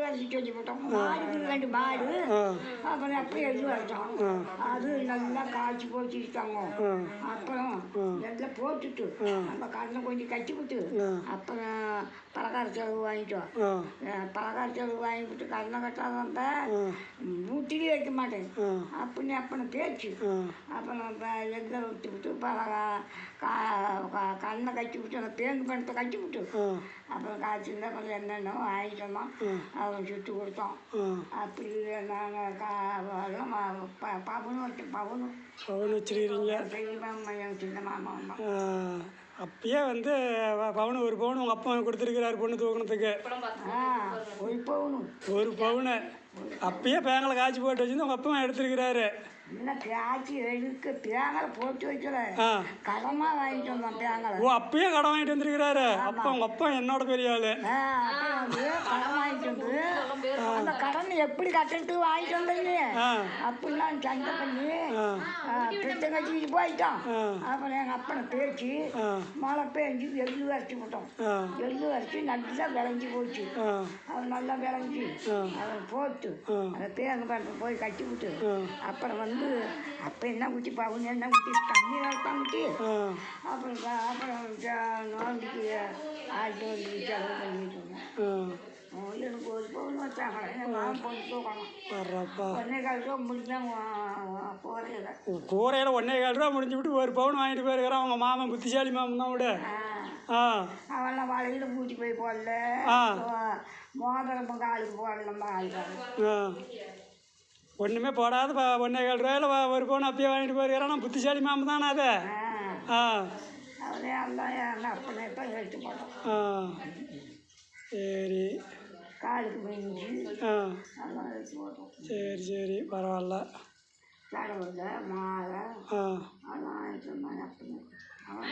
வரைச்சி சொல்லி போட்டோம். மாடுக்கு 2 மாடு. அப்புறம் அப்படியே எழுதி வரைச்சோம். அது நல்லா காய்ச்சி போச்சுட்டாங்க. அப்புறம் எல்லாம் போட்டுட்டு நம்ம கடலை கொஞ்சம் கட்டி விட்டு அப்புறம் பலகார செலவு வாங்கிட்டோம். பலகார செலவு வாங்கிவிட்டு கடலை கட்டாத மூட்டிலே வைக்க மாட்டேன் அப்படின்னு அப்புறம் பேச்சு. அப்புறம் எல்லாம் விட்டு விட்டு கடலை கட்டி விட்டு அந்த பேங்கு பணத்தை கட்டி விட்டு அப்புறம் காய்ச்சிருந்தா அப்புறம் என்னென்னோ வாங்கிட்டோமா அவன் சுட்டு கொடுத்தோம். அப்படி நாங்கள் பவுனும் வச்சோம். பவுன் வச்சுருக்கிறீங்க பெரிய மாமா என் சின்ன மாமா அம்மா. அப்பயே வந்து பவுனு 1 பவுன் உங்கள் அப்பா கொடுத்துருக்கிறாரு பொண்ணு தூக்கணத்துக்கு. 1 பவுனு அப்பயே பேங்கலை காய்ச்சி போட்டு வச்சுருந்து உங்கள் அப்பா எடுத்துருக்கிறாரு. இல்லை காய்ச்சி எடுக்க தேங்காய் போட்டு வைக்கல கடமாக வாங்கிட்டு வந்தோம் தேங்காய். ஓ அப்பயே கடன் வாங்கிட்டு வந்துருக்கிறாரு. அப்போ உங்கள் அப்பா என்னோட பெரிய ஆளு. கடன் வாங்கிட்டு வந்து அந்த கடன் எப்படி கட்டிட்டு வாங்கிட்டு வந்தீங்க அப்படிலாம் சண்டை பண்ணி பிரச்சனை கட்டிட்டு போயிட்டோம். அப்புறம் எங்கள் அப்பனை பேச்சு மழை பேஞ்சு எள்ளு வரைச்சி விட்டோம். எள்ளு வரைச்சி நல்லா விளைஞ்சி போச்சு. அவன் நல்லா விளைஞ்சி அவன் போட்டு அதை பேங்க பண்ணுற போய் கட்டி விட்டு அப்புறம் வந்து அப்போ என்ன குட்டி பவுன் என்ன குட்டி தண்ணி தான் குட்டி அப்புறம் நோண்டிக்கு ஆட்டு வந்து செலவு பண்ணிட்டு எனக்கு 1 பவுன் வச்சாங்க. நான் பொண்ணு தூக்கணும் 1.25 ரூபா முடிஞ்சாங்க கூரையில். கூரையில் 1.25 ரூபா முடிஞ்சு விட்டு 1 பவுன் வாங்கிட்டு போயிருக்கிறான் அவங்க மாமன். புத்திசாலி மாமன் தான் விட. அவெல்லாம் வளையில பூட்டி போய் போடல மோதிரம் காலுக்கு போடலம்மா ஆளுக்காரு ஒன்றுமே போடாது 1.25 ரூபாயில் 1 பவுன் அப்பயே வாங்கிட்டு போயிருக்கிறான். புத்திசாலி மாமன் தானே அதை. அவனே எல்லாம் அப்பனே தான் எடுத்து போட்டோம். சரி காலுக்கு மிஞ்சி எல்லாம் எடுத்து போட்டோம். சரி பரவாயில்ல. கடவுள் மாலை அதெல்லாம் எடுத்து வந்தாங்க அப்பனே. அவன்